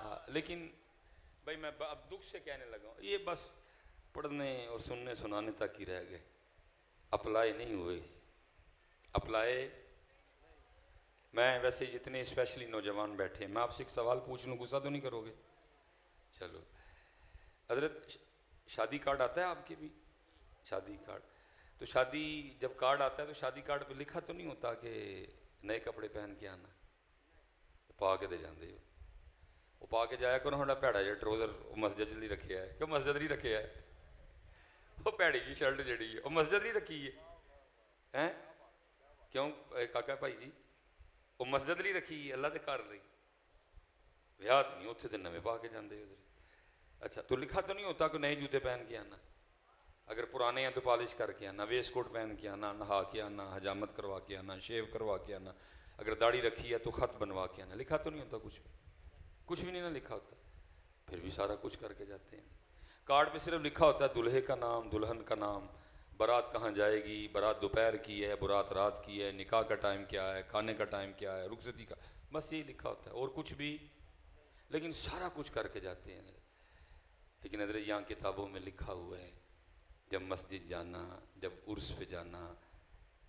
हाँ, लेकिन भाई मैं अब दुख से कहने लगा हूँ, ये बस पढ़ने और सुनने सुनाने तक ही रह गए, अप्लाई नहीं हुए। अप्लाई मैं वैसे जितने स्पेशली नौजवान बैठे, मैं आपसे एक सवाल पूछ लूँ, गुस्सा तो नहीं करोगे? चलो हजरत, शादी कार्ड आता है आपके भी? शादी कार्ड, तो शादी जब कार्ड आता है तो शादी कार्ड पे लिखा तो नहीं होता कि नए कपड़े पहन के आना? तो पा के दे जाते हो, वो पा के जाया करो हमारा भैड़ा जो ट्रोजर मस्जिद नहीं रखे है, क्यों मस्जिद नहीं रखे है? वो भैड़ी जी शर्ट जी है वो मस्जिद नहीं रखी है, हैं? क्यों काका भाई जी, वो मस्जिद नहीं रखी है अल्लाह के घर रही, विआह नहीं उत्थे तो नवे पा के जाते उधर। अच्छा, तो लिखा तो नहीं होता कि नए जूते पहन के आना, अगर पुराने हैं तो पॉलिश करके आना, वेस्ट कोट पहन के आना, नहा के आना, हजामत करवा के आना, शेव करवा के आना, अगर दाढ़ी रखी है तो खत बनवा के आना। लिखा तो नहीं होता कुछ भी नहीं ना लिखा होता, फिर भी सारा कुछ करके जाते हैं। कार्ड पे सिर्फ लिखा होता है दूल्हे का नाम, दुल्हन का नाम, बारात कहाँ जाएगी, बारात दोपहर की है, बारात रात की है, निकाह का टाइम क्या है, खाने का टाइम क्या है, रुखसती का, बस यही लिखा होता है और कुछ भी, लेकिन सारा कुछ करके जाते हैं। लेकिन अदर यहाँ किताबों में लिखा हुआ है, जब मस्जिद जाना, जब उर्स पे जाना,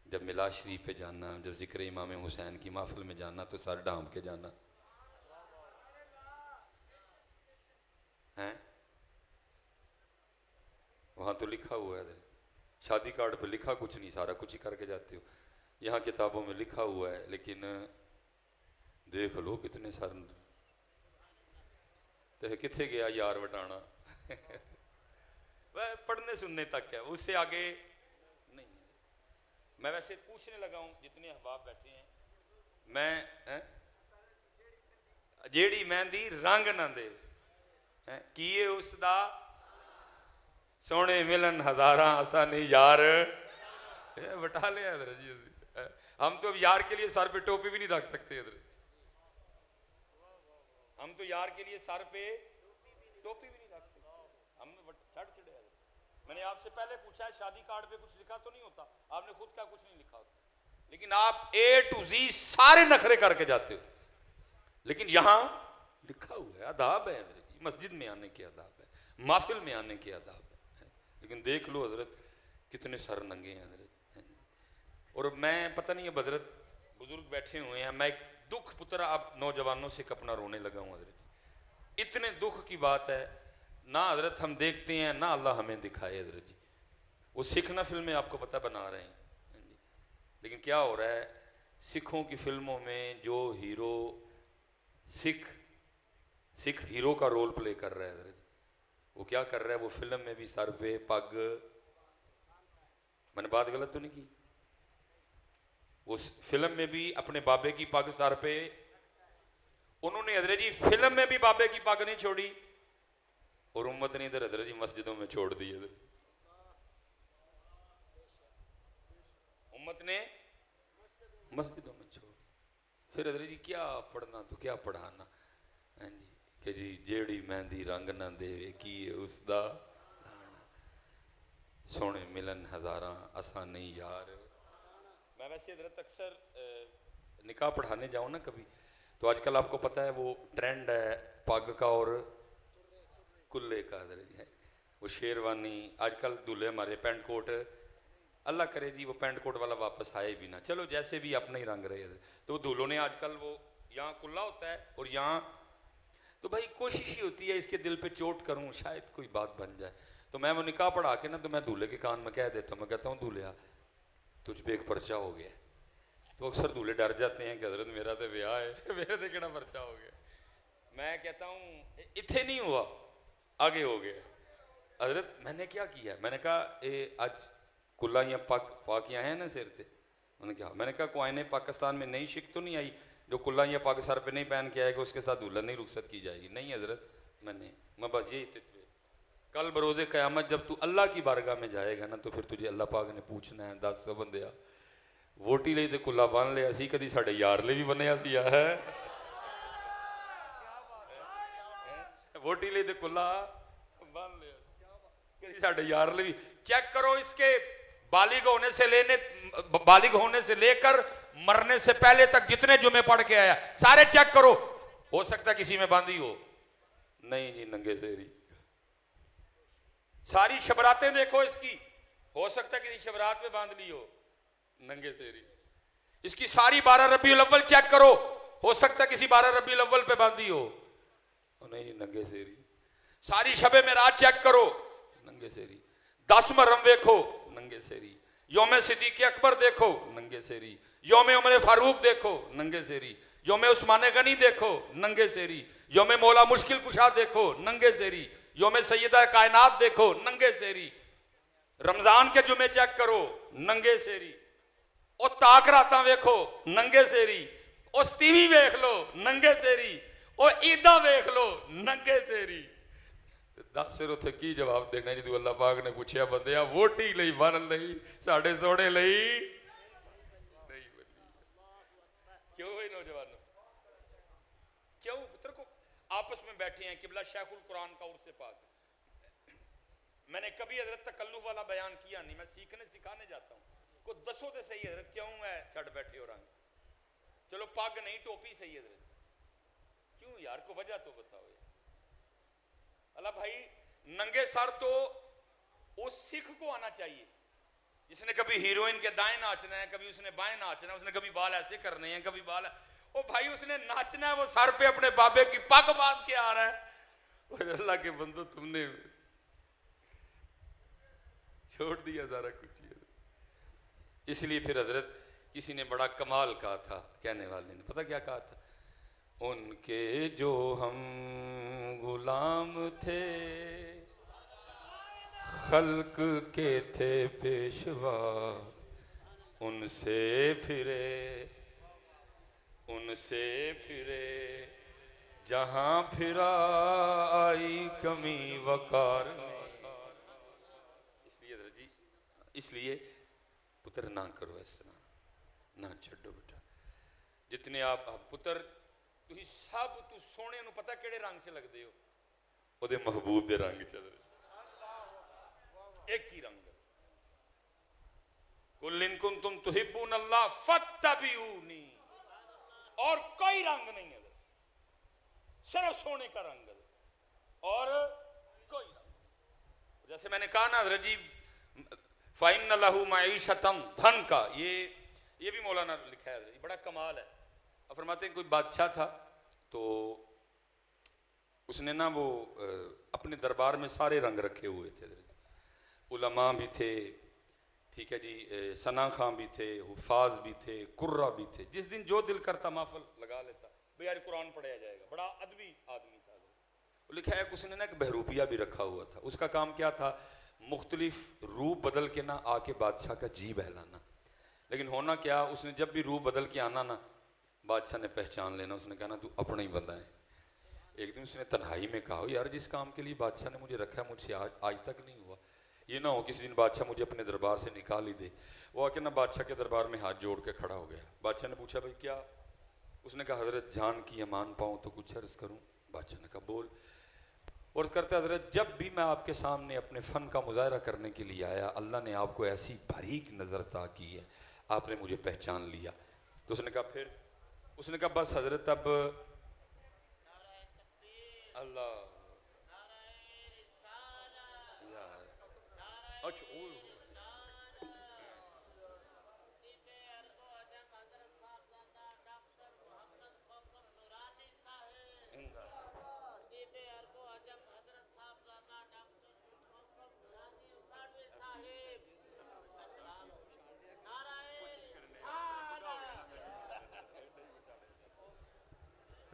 जब मिलाद शरीफ पे जाना, जब जिक्र इमाम हुसैन की महफिल में जाना तो सर ढांप के जाना है, वहाँ तो लिखा हुआ है। शादी कार्ड पे लिखा कुछ नहीं, सारा कुछ ही करके जाते हो। यहाँ किताबों में लिखा हुआ है, लेकिन देख लो कितने सर तो किथे गया यार वटाना वह पढ़ने सुनने तक है, उससे आगे नहीं है। मैं वैसे पूछने लगा हूँ जितने अहबाब बैठे हैं, मैं जेड़ी मेहंदी रंग ना दे किए उसदा सोने मिलन हजारा असा नहीं यार बटा ले जी। हम तो अब यार के लिए सर पे टोपी भी नहीं रख सकते इधर, हम तो यार के लिए सर पे टोपी भी नहीं रख सकते, हम चढ़ चढ़े। मैंने आपसे पहले पूछा है शादी कार्ड पे कुछ लिखा तो नहीं होता, आपने खुद क्या कुछ नहीं लिखा होता, लेकिन आप A to Z सारे नखरे करके जाते हो। लेकिन यहां लिखा हुआ है, आदाब है मस्जिद में आने के आदाब है, महफिल में आने के आदाब है। लेकिन देख लो हजरत कितने सर नंगे हैं हजरत। और मैं पता नहीं है हजरत बुजुर्ग बैठे हुए हैं, मैं एक दुख पुतरा अब नौजवानों से अपना रोने लगा हूँ हजरत। इतने दुख की बात है ना हजरत, हम देखते हैं ना अल्लाह हमें दिखाए हजरत जी। वो सिखना फिल्में आपको पता बना रहे हैं, लेकिन क्या हो रहा है सिखों की फिल्मों में, जो हीरो सिख हीरो का रोल प्ले कर रहा है हजरत, वो क्या कर रहा है, वो फिल्म में भी सर पे पग, मैंने बात गलत तो नहीं की, उस फिल्म में भी अपने बाबे की पग सर पे, उन्होंने हजरत जी फिल्म में भी बाबे की पग नहीं छोड़ी, और उम्मत ने इधर हजरत जी मस्जिदों में छोड़ दी। उम्मत ने मस्जिदों में छोड़, फिर हजरत जी क्या पढ़ना तो क्या पढ़ाना है जी, कि जी जेड़ी मेहंदी रंग ना देवे की उसदा सोने मिलन हजारा असा नहीं यार। मैं वैसे हजरत अक्सर निकाह पढ़ाने जाऊँ ना कभी, तो आजकल आपको पता है वो ट्रेंड है पग का और कुल्ले का हजरत जी है, वो शेरवानी, आजकल दूल्हे हमारे पैंट कोट, अल्लाह करे जी वो पैंट कोट वाला वापस आए भी ना, चलो जैसे भी अपना ही रंग रहे। तो दूल्हों ने आजकल वो यहाँ कुल्ला होता है और यहाँ, तो भाई कोशिश ही होती है इसके दिल पे चोट करूँ शायद कोई बात बन जाए। तो मैं वो निकाह पढ़ा के ना, तो मैं दूल्हे के कान में कह देता हूँ, मैं कहता हूँ दूल्हा तुझ पे एक पर्चा हो गया। तो अक्सर दूल्हे डर जाते हैं कि हजरत मेरा तो ब्याह है मेरे तो केड़ा पर्चा हो गया। मैं कहता हूँ इतने नहीं हुआ, आगे हो गया। हजरत मैंने क्या किया, मैंने कहा आज कुल्ला या पग पा के आए हैं ना सिर पे, मैंने कहा, मैंने कहा कोई पाकिस्तान में नई शिक तो नहीं आई जो कुल्ला या पग सर पे नहीं पहन के आएगा उसके साथ दुल्हन नहीं रुखसत की जाएगी, नहीं हजरत। मैं बस यही, कल बरोज़े क़यामत जब तू अल्लाह की बारगाह में जाएगा ना, तो फिर तुझे अल्लाह पाक ने पूछना है, 10 बंदिया वोटी ਲਈ ਤੇ ਕੁੱਲਾ ਬੰਨ ਲਿਆ ਸੀ, ਕਦੀ ਸਾਡੇ ਯਾਰ ਲਈ ਵੀ ਬੰਨਿਆ ਸੀ ਹੈ, वोटी ਲਈ ਤੇ ਕੁੱਲਾ ਬੰਨ ਲਿਆ, कदी ਸਾਡੇ यार ਲਈ। चेक करो इसके बालिग होने से लेकर मरने से पहले तक जितने जुमे पढ़ के आया सारे चेक करो, हो सकता है किसी में बांधी हो, नहीं जी नंगे सेरी। सारी शबरातें देखो इसकी, हो सकता है किसी शबरात में बांध ली हो, नंगे सेरी। इसकी सारी 12 रबीउल अव्वल चेक करो, हो सकता है किसी 12 रबीउल अव्वल पे बांधी हो, नहीं जी नंगे सेरी। सारी शबे मेराज चेक करो, नंगे सेरी। 10 मुहर्रम देखो, नंगे सेरी। योम सिद्दीक़ अकबर देखो, नंगे सेरी। योम उमर फारूक देखो, नंगे सेरी। योम उस्मान गनी देखो, नंगे सेरी। योम मौला मुश्किल कुशा देखो, नंगे सेरी। योम सैयदा कायनात देखो, नंगे सेरी। रमजान के जुमे चेक करो, नंगे सेरी। ओ ताक रातां वेखो, नंगे सेरी। ओ सतीवी वेख लो, नंगे सेरी। ओ ईदा वेख लो, नंगे सेरी। दस फिर उत्थे की जवाब देना जो अल्लाह पाक ने पूछा बंदिया वोटी लई बन लई साडे सोने लई नहीं बनी। क्यों है नौजवानों, क्यों पुत्र को आपस में बैठे हैं, किबला शेखुल कुरान का उर्से पाक। मैंने कभी हजरत तकल्लुफ वाला बयान किया नहीं, मैं सीखने सिखाने जाता हूँ। को दसो तो सही हजरत क्यों है छड़ बैठे हो रंग, चलो पग नहीं टोपी सही हजरत, क्यों यार को वजह तो बताओ यार। अल्लाह भाई नंगे सर तो उस सिख को आना चाहिए जिसने कभी हीरोइन के दाएं नाचना है, कभी उसने बाएं नाचना है, उसने कभी बाल ऐसे करने हैं, कभी बाल, ओ भाई उसने नाचना है, वो सर पे अपने बाबे की पग बांध के आ रहा है। और अल्लाह के बंदो तुमने छोड़ दिया सारा कुछ। इसलिए फिर हजरत किसी ने बड़ा कमाल कहा था, कहने वाले ने पता क्या कहा था, उनके जो हम गुलाम थे खल्क के थे पेशवा, उनसे फिरे जहां फिरा आई कमी वकार में। इसलिए जी, इसलिए पुत्र ना करो इस तरह, ना छो बेटा। जितने आप पुत्र तुही सब तू सोने नू पता केड़े रंग च लगदे हो, ओदे महबूब दे रंग च। एक ही रंग, कुल इन कुंतुम तुहिब्बून अल्लाह फत्तबिऊनी, और कोई रंग नहीं है, सिर्फ सोने का रंग है और कोई रंग। जैसे मैंने कहा ना हज़रत जी, फ़इन्न लहू मईशतन, धन का, ये भी मौलाना लिखा है, ये बड़ा कमाल है। अब फरमाते हैं कोई बादशाह था तो उसने ना वो अपने दरबार में सारे रंग रखे हुए थे, उलमा भी थे, ठीक है जी, सना खां भी थे, हुफाज भी थे, कुर्रा भी थे। जिस दिन जो दिल करता महफिल लगा लेता, भाई यार कुरान पढ़ाया जाएगा। बड़ा अदबी आदमी था। वो लिखा है कि उसने ना एक बहरूपिया भी रखा हुआ था। उसका काम क्या था, मुख्तलिफ रूप बदल के ना आके बादशाह का जी बहलाना। लेकिन होना क्या, उसने जब भी रूप बदल के आना ना, बादशाह ने पहचान लेना। उसने कहा ना तू अपना ही बंदा है। एक दिन उसने तन्हाई में कहा, यार जिस काम के लिए बादशाह ने मुझे रखा है मुझसे आज तक नहीं हुआ, ये ना हो किसी दिन बादशाह मुझे अपने दरबार से निकाल ही दे। वो आके ना बादशाह के दरबार में हाथ जोड़ के खड़ा हो गया। बादशाह ने पूछा भाई क्या? उसने कहा हजरत जान की अमान पाऊँ तो कुछ अर्ज करूँ। बादशाह ने कहा बोल। और करते हजरत जब भी मैं आपके सामने अपने फ़न का मुजाहरा करने के लिए आया, अल्लाह ने आपको ऐसी बारीक नज़र अता की है, आपने मुझे पहचान लिया। तो उसने कहा फिर? उसने कहा बस हजरत अब अल्लाह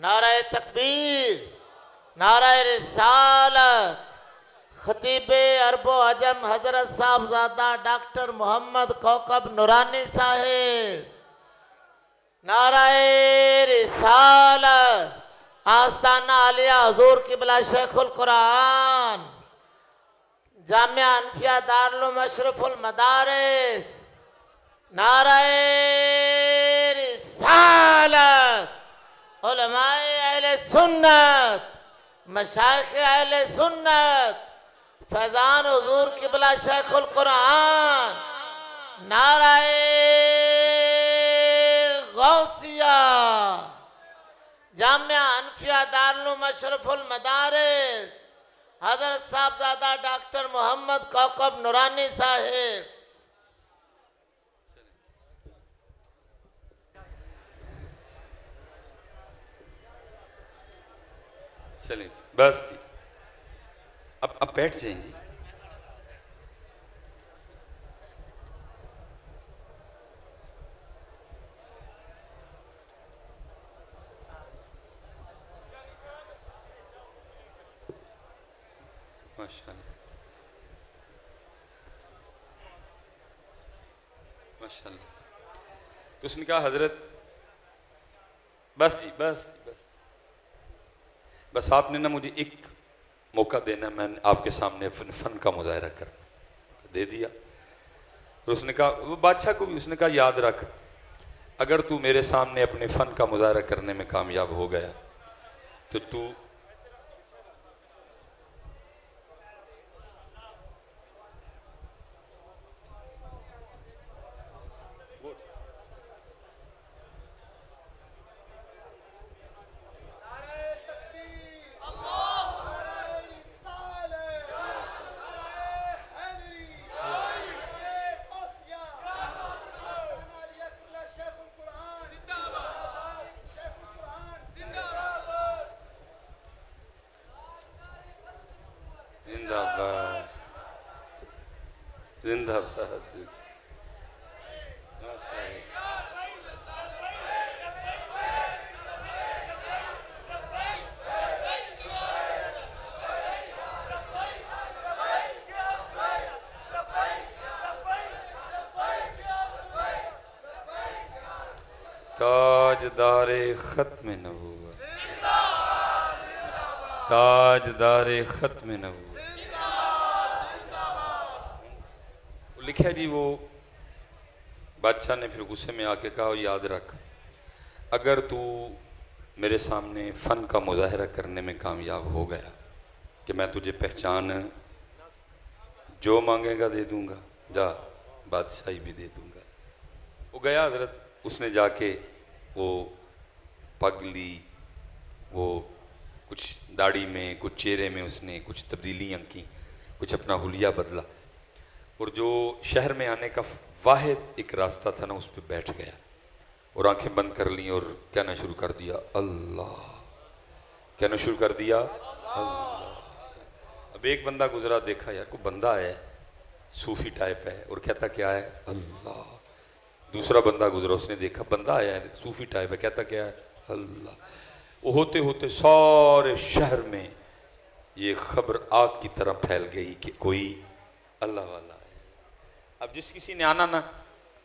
नाराए तकबीर, नाराए रिसालत, खतीबे अरबो अजम हजरत साहबजादा डॉक्टर मोहम्मद कौकब नूरानी साहिब, नाराए रिसालत, आस्ताना आलिया हुजूर किबला शेखुल कुरान, जामिया अनफिया दारुल मशरफुल मदारिस, नाराए रिसालत, उलमाए अहले सुन्नत, मशाइख अहले सुन्नत, फैजान हुजूर किबला शेखुल कुरान, नाराए गौसिया, जामिया अनफिया दारुल अशरफुल मदारिस हजरत साहबजादा डॉक्टर मोहम्मद कौकब नूरानी साहिब। चलें जी, बस जी, अब बैठ जाएं जी। माशाअल्लाह माशाअल्लाह। तो उसने कहा हजरत बस जी, बस जी, बस आपने ना मुझे एक मौका देना, मैंने आपके सामने अपने फन का मुजाहरा कर दे दिया। और उसने कहा, वो बादशाह को भी उसने कहा, याद रख, अगर तू मेरे सामने अपने फन का मुजाहरा करने में कामयाब हो गया तो तू जिंदाबाद जिंदाबाद। ताजदारे खत्म नबूवत, ताजदारे खत्म नबूवत। लिखा जी, वो बादशाह ने फिर गुस्से में आके कहा, याद रख, अगर तू मेरे सामने फ़न का मुजाहरा करने में कामयाब हो गया कि मैं तुझे पहचान जो मांगेगा दे दूंगा, जा बादशाही भी दे दूंगा। वो गया हजरत, उसने जाके वो पगली, वो कुछ दाढ़ी में, कुछ चेहरे में उसने कुछ तब्दीलियाँ की, कुछ अपना हुलिया बदला, और जो शहर में आने का वाहिद एक रास्ता था ना, उस पर बैठ गया और आंखें बंद कर ली और कहना शुरू कर दिया, अल्लाह, कहना शुरू कर दिया अल्लाह। अब एक बंदा गुजरा, देखा यार कोई बंदा है सूफी टाइप है और कहता क्या है, अल्लाह। दूसरा बंदा गुजरा, उसने देखा बंदा आया है सूफी टाइप है, कहता क्या है, अल्लाह। वो होते होते सारे शहर में ये खबर आग की तरह फैल गई कि कोई अल्लाह वाला है। अब जिस किसी ने आना ना,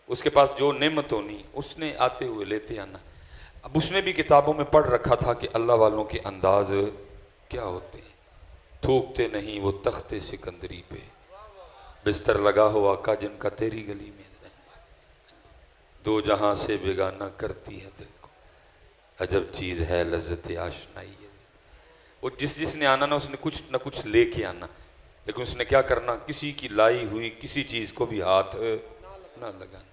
उसके पास जो नेमत होनी उसने आते हुए लेते आना। अब उसने भी किताबों में पढ़ रखा था कि अल्लाह वालों के अंदाज क्या होते हैं, थूकते नहीं वो तख्ते सिकंदरी पे, बिस्तर लगा हो आका जिनका तेरी गली में, दो जहां से बेगाना करती है दिल को, अजब चीज है लज्जत आशनाई है। वो जिसने आना ना, उसने कुछ ना कुछ लेके आना, लेकिन उसने क्या करना, किसी की लाई हुई किसी चीज को भी हाथ ना लगाना।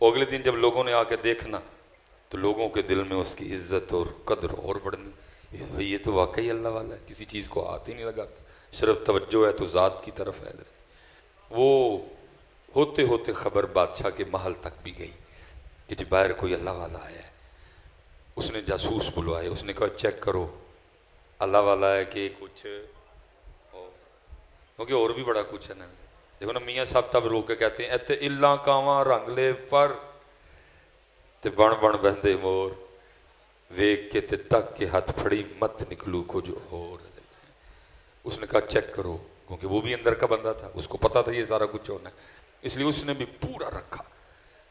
अगले दिन जब लोगों ने आके देखना तो लोगों के दिल में उसकी इज्जत और कदर और बढ़नी, भाई ये तो वाकई अल्लाह वाला है, किसी चीज को हाथ ही नहीं लगाता, सिर्फ तवज्जो है तो ज़ात की तरफ है। वो होते होते खबर बादशाह के महल तक भी गई कि जी बाहर कोई अल्लाह वाला आया है। उसने जासूस बुलवाए, उसने कहा चेक करो अल्लाह वाला है कि कुछ, क्योंकि और भी बड़ा कुछ है ना। देखो ना, मियाँ साहब तब रोक के कहते हैं, इत्ते इल्ला कावां रंगले पर ते बन बन बहंदे मोर, वेख के ते तक के हाथ फड़ी मत निकलू कुछ और। उसने कहा चेक करो, क्योंकि वो भी अंदर का बंदा था, उसको पता था ये सारा कुछ होना है, इसलिए उसने भी पूरा रखा।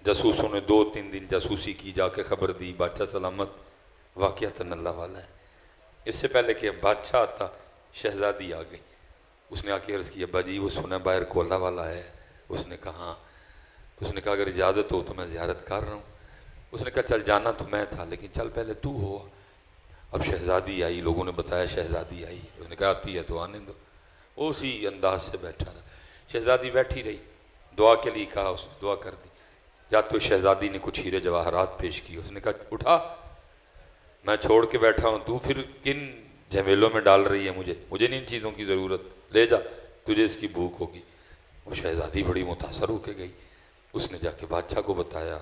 जासूसों ने 2-3 दिन जासूसी की, जाके खबर दी बादशाह सलामत, वाक़ियतन अल्लाह वाला है। इससे पहले कि बादशाह आता, शहजादी आ गई। उसने आके अर्ज़ की, अब्बा जी वो सुना बाहर को अल्लाह वाला है। उसने कहा हाँ। उसने कहा अगर इजाज़त हो तो मैं ज़ियारत कर रहा हूँ। उसने कहा चल जाना तो मैं था, लेकिन चल पहले तू हो। अब शहजादी आई, लोगों ने बताया शहजादी आई। उसने कहा आती है तो आने दो। उसी अंदाज से बैठा रहा। शहजादी बैठी रही, दुआ के लिए कहा, उसने दुआ कर दी। जाते हुए शहजादी ने कुछ हीरे जवाहरात पेश किए। उसने कहा उठा, मैं छोड़ के बैठा हूँ, तू फिर किन झमेलों में डाल रही है मुझे नहीं इन चीज़ों की ज़रूरत, ले जा, तुझे इसकी भूख होगी। वो शहज़ादी बड़ी मुतासर होके गई, उसने जाके बादशाह को बताया,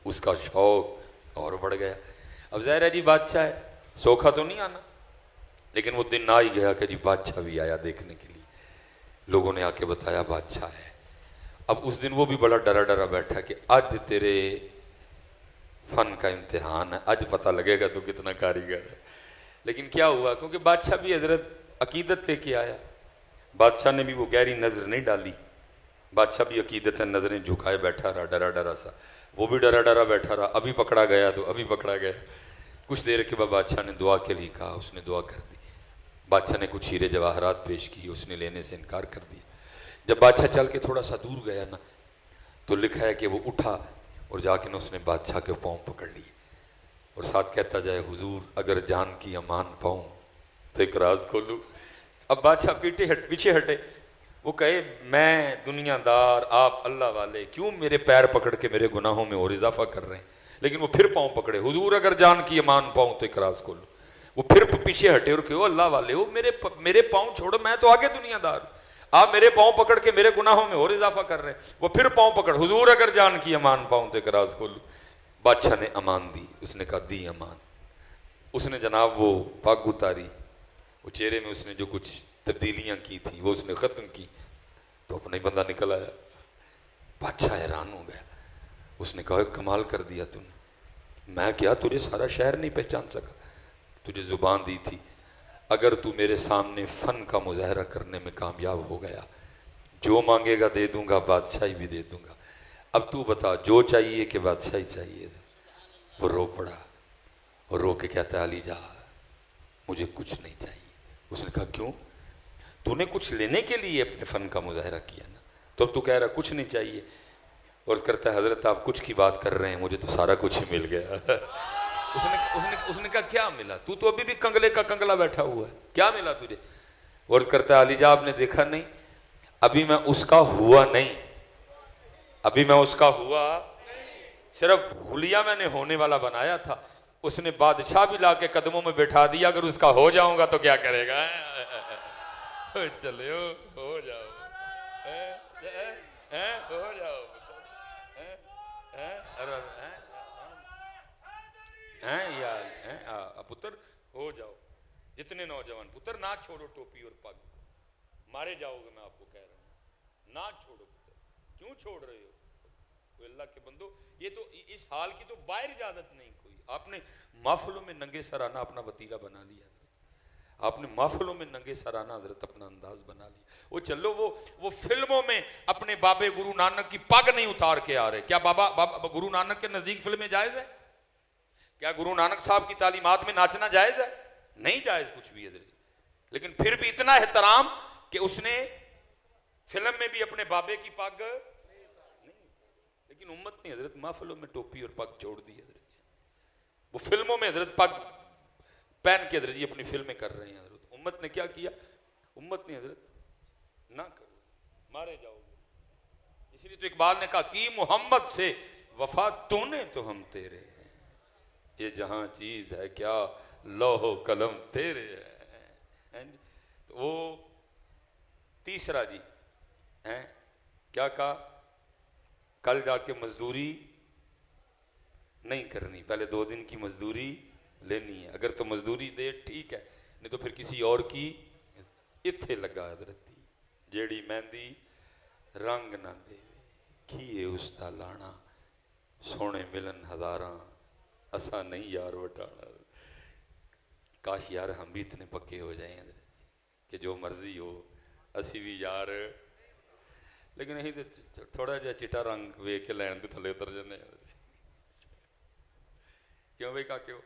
उसका शौक़ और बढ़ गया। अब ज़ाहिर है जी बादशाह है, सोखा तो नहीं आना, लेकिन वो दिन आ ही गया कि जी बादशाह भी आया देखने के लिए। लोगों ने आके बताया बादशाह है। अब उस दिन वो भी बड़ा डरा डरा बैठा कि आज तेरे फन का इम्तिहान है, आज पता लगेगा तो कितना कारीगर है। लेकिन क्या हुआ, क्योंकि बादशाह भी हजरत अकीदत लेके आया, बादशाह ने भी वो गहरी नज़र नहीं डाली, बादशाह भी अकीदत नज़रें झुकाए बैठा रहा, डरा डरा सा, वो भी डरा डरा बैठा रहा। अभी पकड़ा गया तो अभी पकड़ा गया। कुछ देर के बाद बादशाह ने दुआ के लिए कहा, उसने दुआ कर दी। बादशाह ने कुछ हीरे जवाहरात पेश किए, उसने लेने से इनकार कर दिया। जब बादशाह चल के थोड़ा सा दूर गया ना, तो लिखा है कि वो उठा और जाके ना उसने बादशाह के पाँव पकड़ लिए और साथ कहता जाए, हुजूर अगर जान की अमान पाऊँ तो एक राज खोलूँ। अब बादशाह पीछे हटे, वो कहे मैं दुनियादार, आप अल्लाह वाले, क्यों मेरे पैर पकड़ के मेरे गुनाहों में और इजाफा कर रहे हैं। लेकिन वो फिर पाँव पकड़े, हुजूर अगर जान की अमान पाऊँ तो एक राज खोलूँ। वो फिर पीछे हटे और कहो अल्लाह वाले हो, मेरे पाँव छोड़ो, मैं तो आगे दुनियादार, आप मेरे पाँव पकड़ के मेरे गुनाहों में और इजाफा कर रहे हैं। वो फिर पाँव पकड़, हुजूर अगर जान की अमान पाऊँ तो एक राज खोलूँ। बादशाह ने अमान दी, उसने कहा दी अमान। उसने जनाब वो पग उतारी, वो चेहरे में उसने जो कुछ तब्दीलियाँ की थी वो उसने ख़त्म की, तो अपना ही बंदा निकल आया। बादशाह हैरान हो गया, उसने कहा कमाल कर दिया तूने, मैं क्या तुझे सारा शहर नहीं पहचान सका, तुझे ज़ुबान दी थी, अगर तू मेरे सामने फ़न का मुजाहरा करने में कामयाब हो गया, जो मांगेगा दे दूंगा, बादशाही भी दे दूंगा। अब तू बता जो चाहिए कि बादशाही चाहिए। वो रो पड़ा और रो के कहता अली जा मुझे कुछ नहीं चाहिए। उसने कहा क्यों, तूने कुछ लेने के लिए अपने फ़न का मुजाहरा किया ना, तो तू कह रहा कुछ नहीं चाहिए। और करता है हज़रत आप कुछ की बात कर रहे हैं, मुझे तो सारा कुछ ही मिल गया। उसने कहा क्या मिला, तू तो अभी भी कंगले का कंगला बैठा हुआ है, क्या मिला तुझे। और करता है अलीजा आपने देखा नहीं, अभी मैं उसका हुआ नहीं, अभी मैं उसका हुआ, सिर्फ हुलिया मैंने होने वाला बनाया था। उसने बादशाह भी ला के कदमों में बैठा दिया, अगर उसका हो जाऊंगा तो क्या करेगा। चले हो जाओ, हो जाओ यार, पुत्र हो जाओ। जितने नौजवान पुत्र ना छोड़ो टोपी और पग, मारे जाओगे, मैं आपको कह रहा हूं, ना छोड़ो पुत्र। क्यों छोड़ रहे हो अल्लाह के बंदो, ये तो इस हाल की तो बाहर इजाजत नहीं कोई। आपने महफिलों में नंगे सराना अपना वतीरा बना लिया, आपने महफिलों में नंगे सराना हजरत अपना अंदाज बना लिया। वो चलो वो फिल्मों में अपने बाबे गुरु नानक की पग नहीं उतार के आ रहे। क्या बाबा गुरु नानक के नजदीक फिल्में जायज है? क्या गुरु नानक साहब की तालीमात में नाचना जायज है? नहीं जायज कुछ भी है। लेकिन फिर भी इतना एहतराम कि उसने फिल्म में भी अपने बाबे की पग नहीं, लेकिन उम्मत ने हजरत महफिलों में टोपी और पग छोड़ दी। हजरत वो फिल्मों में हजरत पग पहन के हजरत अपनी फिल्में कर रहे हैं। हजरत उम्मत ने क्या किया, उम्मत ने हजरत ना करो, मारे जाओगे। इसलिए तो इकबाल ने कहा कि मोहम्मद से वफा तूने तो हम तेरे हैं, ये जहां चीज है क्या लौहो कलम तेरे है। तो वो तीसरा जी है क्या कहा, कल जाके मजदूरी नहीं करनी, पहले 2 दिन की मजदूरी लेनी है। अगर तो मजदूरी दे ठीक है, नहीं तो फिर किसी और की। इत्थे लगा हजरत जेड़ी मेहंदी रंग ना दे की उसका लाना, सोने मिलन हजारा असा नहीं यार वटाना। काश यार हम भी इतने पक्के हो जाए कि जो मर्जी हो असी भी यार, लेकिन अं तो थोड़ा जहा चिट्टा रंग वेख के लैन के थले उतर जाने। क्यों भाई काके हो,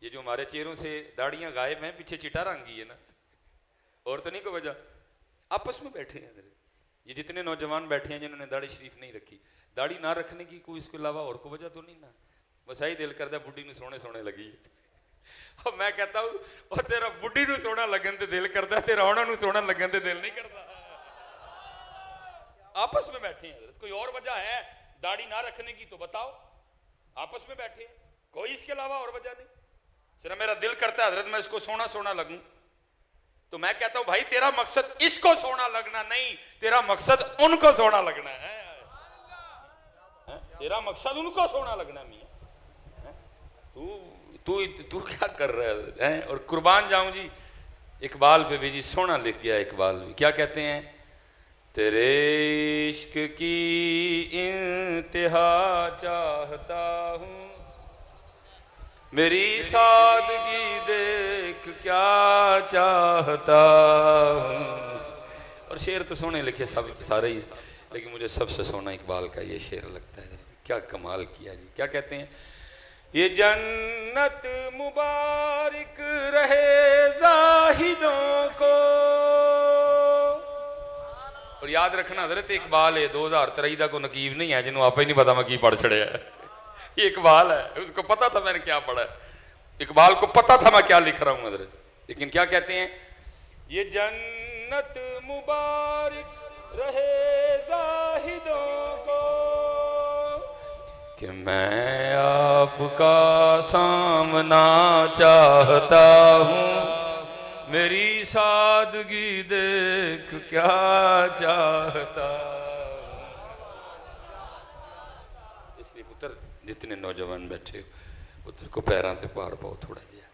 ये जो हमारे चेहरों से दाढ़ियां गायब हैं, पीछे चिट्टा रंग ही है ना, और तो नहीं कोई वजह। आपस में बैठे हैं ये जितने नौजवान बैठे हैं जिन्होंने दाढ़ी शरीफ नहीं रखी, दाढ़ी ना रखने की कोई इसके अलावा और कोई वजह तो नहीं ना, बस ही दिल करता बुढ़ी ਨੂੰ सोने सोने लगी। अब मैं कहता हूँ और तेरा बुढ़ी ਨੂੰ सोना लगन ते दिल करता, तेरा ਉਹਨਾਂ ਨੂੰ सोना लगन ते दिल नहीं करता। आपस में बैठे हैं, कोई और वजह है दाढ़ी ना रखने की तो बताओ। आपस में बैठे हैं, कोई इसके अलावा और वजह नहीं। सिर्फ मेरा दिल करता है हजरत मैं इसको सोना सोना लगूं, तो मैं कहता हूं भाई तेरा मकसद इसको सोना लगना नहीं, तेरा मकसद उनको सोना लगना है। तेरा मकसद उनको सोना लगना मियां। तू तू तू क्या कर रहा है? और कुर्बान जाऊं जी, इकबाल पे भी जी सोना लिख गया इकबाल भी, क्या कहते हैं? तेरे इश्क की इंतहा चाहता हूं, मेरी सादगी देख क्या चाहता हूं। और शेर तो सोने लिखे सब सारे ही, लेकिन मुझे सबसे सोना इकबाल का ये शेर लगता है। क्या कमाल किया जी। क्या कहते हैं? ये जन्नत मुबारक रहे जाहिदों को। और याद रखना हजरत इकबाल है 2023 को नकीब नहीं है जिन्होंने आप ही नहीं पता मैं की पढ़ छड़े है। ये इकबाल है, उसको पता था मैंने क्या पढ़ा है, इकबाल को पता था मैं क्या लिख रहा हूं हजरत। लेकिन क्या कहते हैं? ये जन्नत मुबारक रहे जाहिदों को कि मैं आपका सामना चाहता हूं, मेरी सादगी देख क्या चाहता। इसलिए पुत्र जितने नौजवान बैठे हो पुत्र को पैरों से पार पाओ थोड़ा जिहा,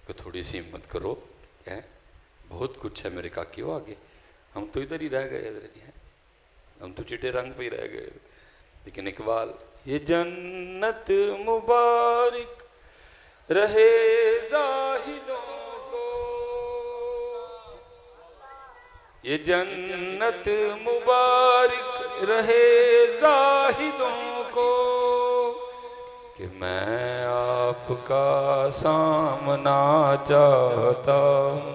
को थोड़ी सी हिम्मत करो है। बहुत कुछ है मेरे काकियों आगे, हम तो इधर ही रह गए, इधर ही हैं हम तो चिट्टे रंग पे ही रह गए। लेकिन इकबाल ये जन्नत मुबारक रहे जाहिदों को, ये जन्नत मुबारक रहे जाहिदों को कि मैं आपका सामना चाहता हूँ,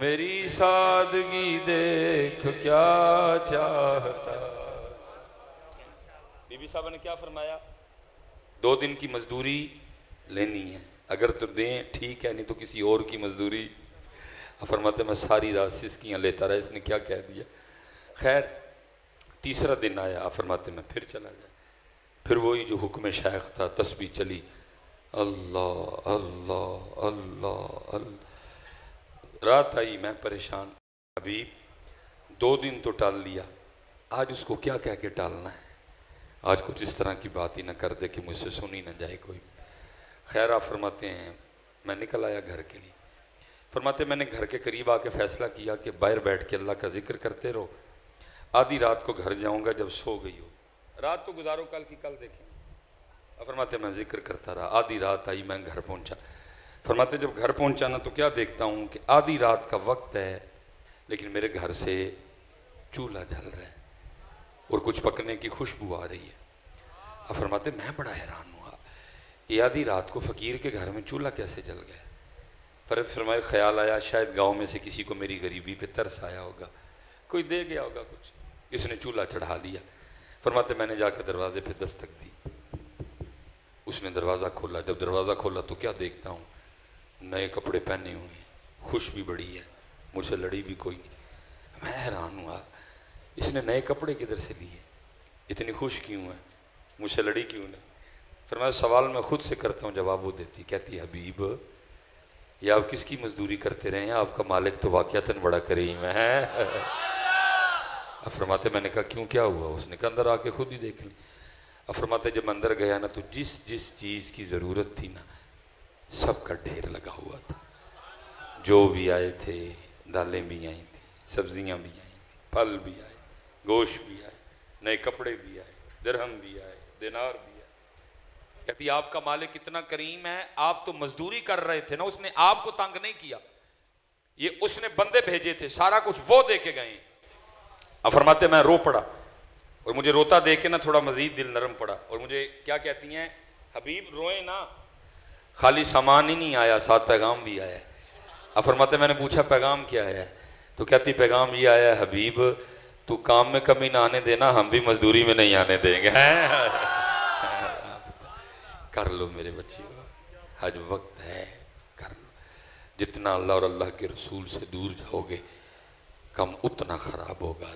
मेरी सादगी देख क्या चाहता। बीबी साहब ने क्या फरमाया? 2 दिन की मजदूरी लेनी है, अगर तो दें ठीक है, नहीं तो किसी और की मजदूरी। फरमाते मैं सारी रात सिसकियाँ लेता रहा, इसने क्या कह दिया। खैर तीसरा दिन आया, फरमाते मैं फिर चला गया। फिर वही जो हुक्म शेख था, तस्बीह चली, अल्लाह अल्लाह अल्लाह अल्लाह। रात आई, मैं परेशान। अभी 2 दिन तो टाल लिया, आज उसको क्या कह के टालना है? आज कुछ इस तरह की बात ही ना कर दे कि मुझसे सुनी ना जाए कोई। खैर आप फरमाते हैं मैं निकल आया घर के लिए। फरमाते मैंने घर के करीब आके फ़ैसला किया कि बाहर बैठ के अल्लाह का जिक्र करते रहो, आधी रात को घर जाऊंगा जब सो गई हो। रात तो गुजारो कल की कल देखेंगे। फरमाते मैं जिक्र करता रहा, आधी रात आई, मैं घर पहुंचा। फरमाते जब घर पहुंचा ना तो क्या देखता हूँ कि आधी रात का वक्त है, लेकिन मेरे घर से चूल्हा जल रहा है और कुछ पकने की खुशबू आ रही है। अब फरमाते मैं बड़ा हैरान हुआ, ये आधी रात को फ़कीर के घर में चूल्हा कैसे जल गया। पर फरमाए ख्याल आया शायद गांव में से किसी को मेरी गरीबी पे तरस आया होगा, कोई दे गया होगा कुछ, इसने चूल्हा चढ़ा लिया। फरमाते मैंने जाकर दरवाजे पे दस्तक दी, उसने दरवाज़ा खोला। जब दरवाज़ा खोला तो क्या देखता हूँ, नए कपड़े पहने हुए हैं, खुश भी बड़ी है, मुझसे लड़ी भी कोई नहीं। मैं हैरान हुआ, इसने नए कपड़े किधर से लिए, इतनी खुश क्यों है, मुझसे लड़ी क्यों नहीं। फिर मैं सवाल मैं खुद से करता हूँ, जवाब वो देती, कहती हबीब ये आप किसकी मजदूरी करते रहे हैं, आपका मालिक तो वाक़यातन बड़ा करीम है। फरमाते मैंने कहा क्यों क्या हुआ? उसने कहा अंदर आके खुद ही देख ली। फरमाते जब अंदर गया ना तो जिस जिस चीज़ की ज़रूरत थी ना सबका ढेर लगा हुआ था। जो भी आए थे, दालें भी आई थी, सब्जियां भी आई थी, फल भी आए, गोश्त भी आए, नए कपड़े भी आए, दिरहम भी आए, दिनार भी आए। कहती आपका मालिक कितना करीम है, आप तो मजदूरी कर रहे थे ना, उसने आपको तंग नहीं किया, ये उसने बंदे भेजे थे, सारा कुछ वो दे के गए। अब फरमाते मैं रो पड़ा और मुझे रोता देख के ना थोड़ा मजीद दिल नरम पड़ा। और मुझे क्या कहती हैं, हबीब रोए ना, खाली सामान ही नहीं आया, साथ पैगाम भी आया। अब फरमाते मैंने पूछा पैगाम क्या है, तो कहती पैगाम ये आया हबीब तू काम में कमी ना आने देना, हम भी मजदूरी में नहीं आने देंगे। कर लो मेरे बच्चे, हज वक्त है, कर लो। जितना अल्लाह और अल्लाह के रसूल से दूर जाओगे कम उतना ख़राब होगा।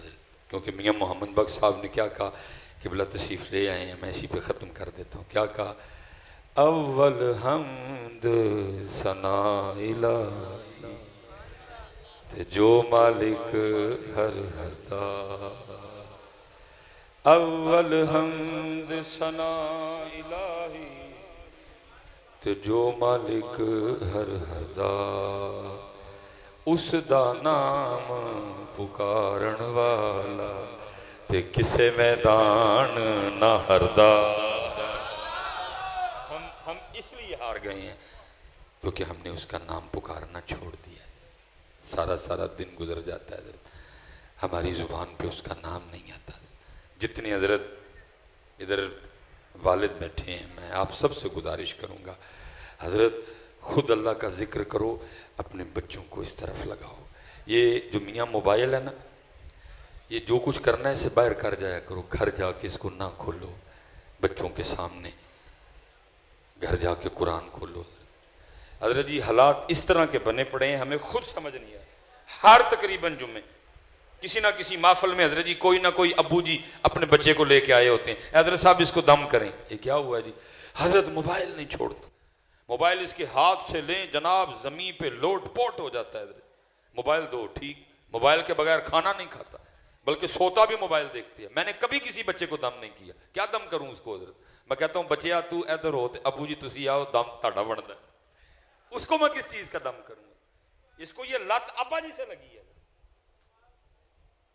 क्योंकि मियाँ मोहम्मद बख्श साहब ने क्या कहा, किबला तशरीफ़ ले आए हैं, मैं इसी पे ख़त्म कर देता हूँ। क्या कहा, अव्वल हमद सना इलाही ते जो मालिक हर हदा। अव्वल हमद सना इलाही ते जो मालिक हर हदा। उस दा नाम पुकारन वाला ते किसे मैदान ना हरदा। हम इसलिए हार गए हैं क्योंकि हमने उसका नाम पुकारना छोड़ दिया है। सारा सारा दिन गुजर जाता है हजरत, हमारी जुबान पे उसका नाम नहीं आता। जितने हजरत इधर वालिद बैठे हैं, मैं आप सबसे गुजारिश करूँगा, हजरत खुद अल्लाह का जिक्र करो, अपने बच्चों को इस तरफ लगाओ। ये जो मियाँ मोबाइल है ना, ये जो कुछ करना है इसे बाहर कर जाया करो, घर जाके इसको ना खोलो। बच्चों के सामने घर जाके कुरान खोलो। हजरत जी हालात इस तरह के बने पड़े हैं, हमें खुद समझ नहीं आया। हर तकरीबन जुम्मे किसी ना किसी माहफल में हजरत जी कोई ना कोई अब्बू जी अपने बच्चे को लेके आए होते हैं, हजरत साहब इसको दम करें। ये क्या हुआ जी? हजरत मोबाइल नहीं छोड़ता, मोबाइल इसके हाथ से लें जनाब जमीन पे लोट पोट हो जाता है। मोबाइल दो ठीक, मोबाइल के बगैर खाना नहीं खाता, बल्कि सोता भी मोबाइल देखती है। मैंने कभी किसी बच्चे को दम नहीं किया, क्या दम करूं उसको हजरत? मैं कहता हूं बच्चिया तू इधर हो, अबू जी तुसी आओ, दम ताड़ा बनता है। उसको मैं किस चीज का दम करूंगा? इसको ये लत अब्बा जी से लगी है,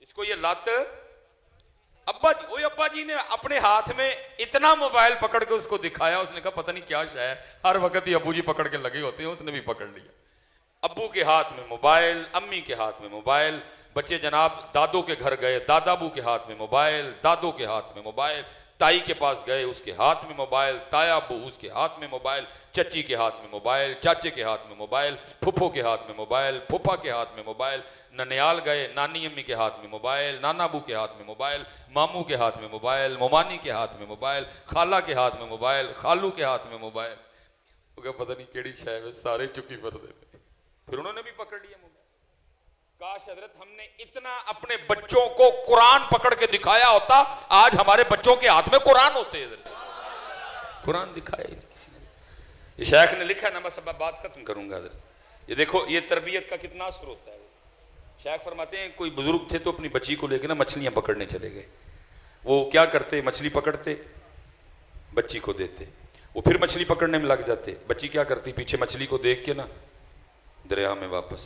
इसको ये लत अब्बा जी। वो अब्बा जी ने अपने हाथ में इतना मोबाइल पकड़ के उसको दिखाया, उसने कहा पता नहीं क्या शायद, हर वक्त ही अबू जी पकड़ के लगे होते हैं, उसने भी पकड़ लिया। अब्बू के हाथ में मोबाइल, अम्मी के हाथ में मोबाइल, बच्चे जनाब दादो के घर गए, दादाबू के हाथ में मोबाइल, दादो के हाथ में मोबाइल, ताई के पास गए उसके हाथ में मोबाइल, ताया अबू उसके हाथ में मोबाइल, चची के हाथ में मोबाइल, चाचे के हाथ में मोबाइल, फुफो के हाथ में मोबाइल, फूफा के हाथ में मोबाइल, ननियाल गए नानी अम्मी के हाथ में मोबाइल, नाना अबू के हाथ में मोबाइल, मामू के हाथ में मोबाइल, मोमानी के हाथ में मोबाइल, खाला के हाथ में मोबाइल, खालू के हाथ में मोबाइल। पता नहीं केड़ी शायद सारे चुकी फिरदे ने। फिर उन्होंने भी पकड़ लिया मोबाइल। काश हजरत हमने इतना अपने बच्चों को कुरान पकड़ के दिखाया होता, आज हमारे बच्चों के हाथ में कुरान होते। कुरान दिखाया ही नहीं किसी ने। ये शेख ने लिखा है ना, बस अब बात खत्म करूंगा हजरत। ये देखो ये तरबियत का कितना असर होता है। शेख फरमाते हैं कोई बुजुर्ग थे तो अपनी बच्ची को लेकर ना मछलियां पकड़ने चले गए। वो क्या करते, मछली पकड़ते बच्ची को देते, वो फिर मछली पकड़ने में लग जाते। बच्ची क्या करती, पीछे मछली को देख के ना दरिया में वापस।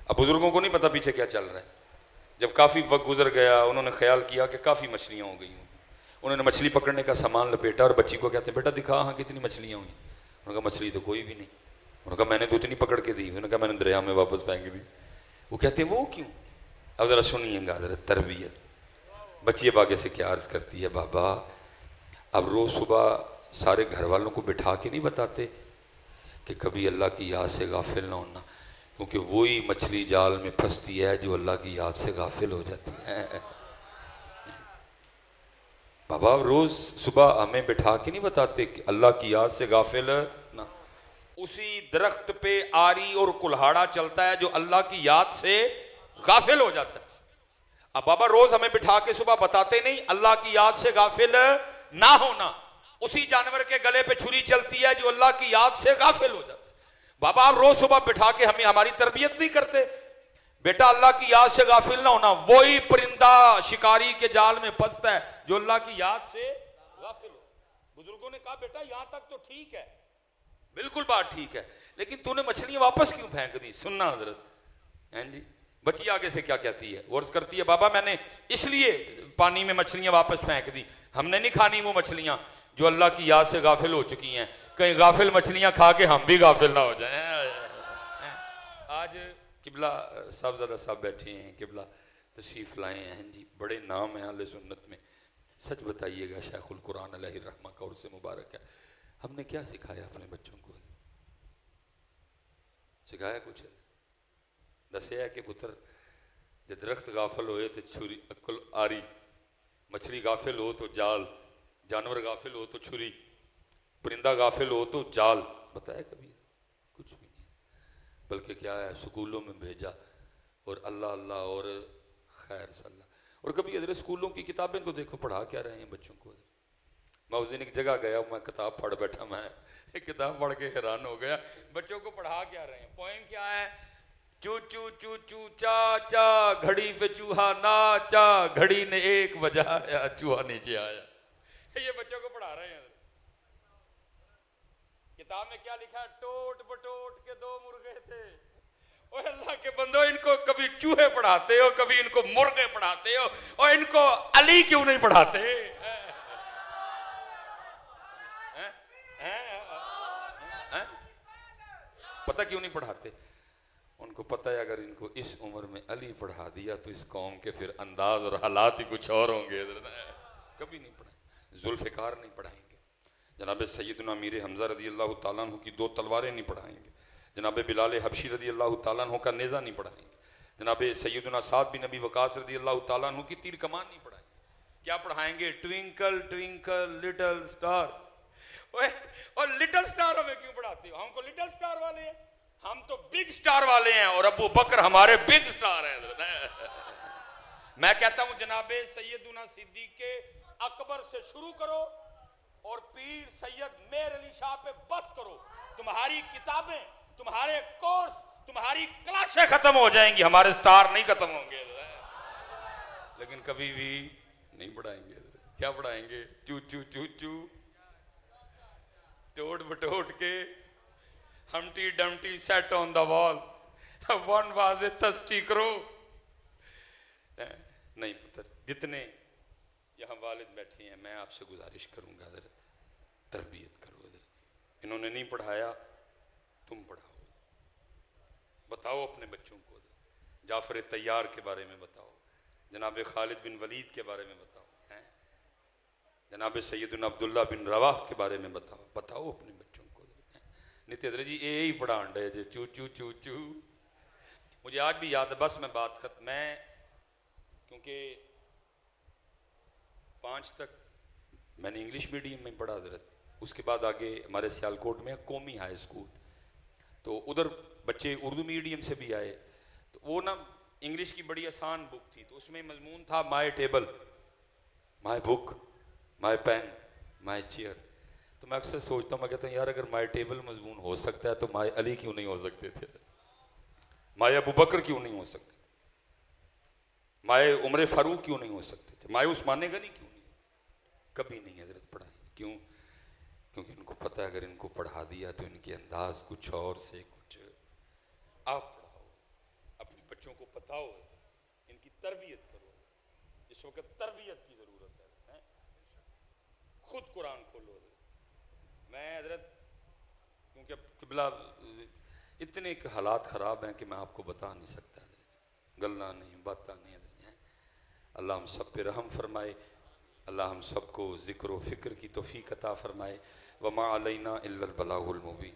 अब बुजुर्गों को नहीं पता पीछे क्या चल रहा है। जब काफ़ी वक्त गुजर गया, उन्होंने ख्याल किया कि काफ़ी मछलियाँ हो गई हों। उन्होंने मछली पकड़ने का सामान लपेटा और बच्ची को कहते हैं बेटा दिखा हाँ कितनी मछलियाँ हुई। उन्होंने कहा मछली तो कोई भी नहीं। उन्होंने कहा मैंने तो इतनी पकड़ के दी। उन्होंने कहा मैंने दरिया में वापस फेंक दी। वो कहते हैं वो क्यों? अब ज़रा सुनिएगा ज़रा तरबियत। बच्ची अब आगे से क्या अर्ज़ करती है, बाबा अब रोज़ सुबह सारे घर वालों को बिठा के नहीं बताते कि कभी अल्लाह की याद से गाफिल ना होना, क्योंकि वही मछली जाल में फंसती है जो अल्लाह की याद से गाफिल हो जाती है। बाबा रोज सुबह हमें बिठा के नहीं बताते कि अल्लाह की याद से गाफिल ना। उसी दरख्त पे आरी और कुल्हाड़ा चलता है जो अल्लाह की याद से गाफिल हो जाता है। अब बाबा रोज हमें बिठा के सुबह बताते नहीं अल्लाह की याद से गाफिल ना होना। उसी जानवर के गले पे छुरी चलती है जो अल्लाह की याद से गाफिल हो जाता है। बाबा आप रोज सुबह बिठा के हमें हमारी तरबियत नहीं करते, बेटा अल्लाह की याद से गाफिल ना होना। वही परिंदा शिकारी के जाल में फंसता है जो अल्लाह की याद से गाफिल हो। बुजुर्गों ने कहा बेटा यहां तक तो ठीक है, बिल्कुल बात ठीक है, लेकिन तूने मछलियां वापस क्यों फेंक दी? सुनना हजरत हैं जी। बच्ची आगे से क्या कहती है, वर्ष करती है बाबा मैंने इसलिए पानी में मछलियां वापस फेंक दी, हमने नहीं खानी वो मछलियां जो अल्लाह की याद से गाफिल हो चुकी हैं, कहीं गाफिल मछलियां खा के हम भी गाफिल ना हो जाएं। आज किबला साहबजादा साहब बैठे हैं, किबला तशरीफ लाए हैं जी, बड़े नाम हैं अहले सुन्नत में। सच बताइएगा शेखुल कुरान अलैहि रहमा का उर्स मुबारक है, हमने क्या सिखाया अपने बच्चों को? सिखाया कुछ? दसिया कि पुत्र जो दरख्त गाफिल होए तो छुरी अक्ल आरी, मछली गाफिल हो तो जाल, जानवर गाफिल हो तो छुरी, परिंदा गाफिल हो तो जाल। बताया कभी? कुछ भी नहीं। बल्कि क्या है, स्कूलों में भेजा और अल्लाह अल्लाह और खैर सल्ला। और कभी हजरत स्कूलों की किताबें तो देखो पढ़ा क्या रहे हैं बच्चों को। मैं उस दिन एक जगह गया, मैं किताब पढ़ बैठा, मैं एक किताब पढ़ के हैरान हो गया। बच्चों को पढ़ा क्या रहे हैं, पोएम क्या है, चू चू चू चू चा चा, घड़ी पे चूहा नाचा, घड़ी ने एक बजाया, चूहा नीचे आया। ये बच्चों को पढ़ा रहे हैं। किताब में क्या लिखा है, टोट बटोट के दो मुर्गे थे। ओए अल्लाह के बंदो, इनको कभी चूहे पढ़ाते हो, कभी इनको मुर्गे पढ़ाते हो, और इनको अली क्यों नहीं पढ़ाते? पता क्यों नहीं पढ़ाते? उनको पता है अगर इनको इस उम्र में अली पढ़ा दिया तो इस कौम के फिर अंदाज और हालात ही कुछ और होंगे। कभी नहीं पढ़ाएंगे। जुल्फ़िकार नहीं पढ़ाएंगे, जनाब सैयदना मीर हमज़ा रज़ी अल्लाह ताला अन्हु की 2 तलवारें नहीं पढ़ाएंगे, जनाब बिलाल हबशी रज़ी अल्लाह ताला अन्हु का नेज़ा नहीं पढ़ाएंगे, जनाब सैयदना साद बिन नबी वक़ास रज़ी अल्लाह ताला अन्हु की तीर कमान नहीं पढ़ाएंगे। क्या पढ़ाएंगे? Twinkle twinkle little star. और लिटिल स्टार हमें क्यों पढ़ाते हो? हमको लिटिल स्टार वाले हैं, हम तो बिग स्टार वाले हैं, और अबू बकर हमारे बिग स्टार हैं। मैं कहता हूं जनाब सैयदना सिद्दीक़ अकबर से शुरू करो और पीर सैयद मेहर अली शाह पे बस करो, तुम्हारी किताबें, तुम्हारे कोर्स, तुम्हारी क्लासें खत्म हो जाएंगी, हमारे स्टार नहीं खत्म होंगे। लेकिन कभी भी नहीं पढ़ाएंगे। क्या पढ़ाएंगे? चू चू चू चू, टोट बटोट के, Humpty Dumpty sat on the wall, one was a thirsty crow। नहीं पुत्र, जितने यहाँ वालिद बैठे हैं, मैं आपसे गुजारिश करूंगा हज़रत, तरबियत करो हज़रत। इन्होंने नहीं पढ़ाया, तुम पढ़ाओ, बताओ अपने बच्चों को। जाफर तैयार के बारे में बताओ, जनाब खालिद बिन वलीद के बारे में बताओ, जनाब सैयदना अब्दुल्ला बिन रवाह के बारे में बताओ, बताओ अपने बच्चों को। नित्य हज़रत जी यही पढ़ान डे जे चू चू चू चू। मुझे आज भी याद है, बस मैं बात कर, मैं क्योंकि 5 तक मैंने इंग्लिश मीडियम में पढ़ा हज़रत, उसके बाद आगे हमारे सियालकोट में कौमी हाई स्कूल, तो उधर बच्चे उर्दू मीडियम से भी आए, तो वो ना इंग्लिश की बड़ी आसान बुक थी, तो उसमें मजमून था my table, my book, my pen, my chair. तो मैं अक्सर सोचता हूँ, मैं कहता हूँ यार अगर माई टेबल मजमून हो सकता है तो माई अली क्यों नहीं हो सकते थे, माई अबू बकर क्यों नहीं हो सकते, माए उमर फारूक क्यों नहीं हो सकते थे, माए उस्मान गनी क्यों नहीं? कभी नहीं हजरत पढ़ाई। क्यों? क्योंकि इनको पता है अगर इनको पढ़ा दिया तो इनके अंदाज कुछ और से कुछ। आप पढ़ाओ, अपने बच्चों को बताओ, इनकी तरबियत करो। इस वक्त तरबियत की जरूरत है। खुद कुरान खोलो। मैं हजरत क्योंकि अब किबला इतने हालात ख़राब हैं कि मैं आपको बता नहीं सकता, गल्ला नहीं, बाता नहीं। अल्लाह हम सब पे रहम फरमाए, अल्लाह हम सबको ज़िक्र व फ़िक्र की तौफ़ीक़ अता फरमाए। वमा अलैना इल्लल बलागुल मुबीन।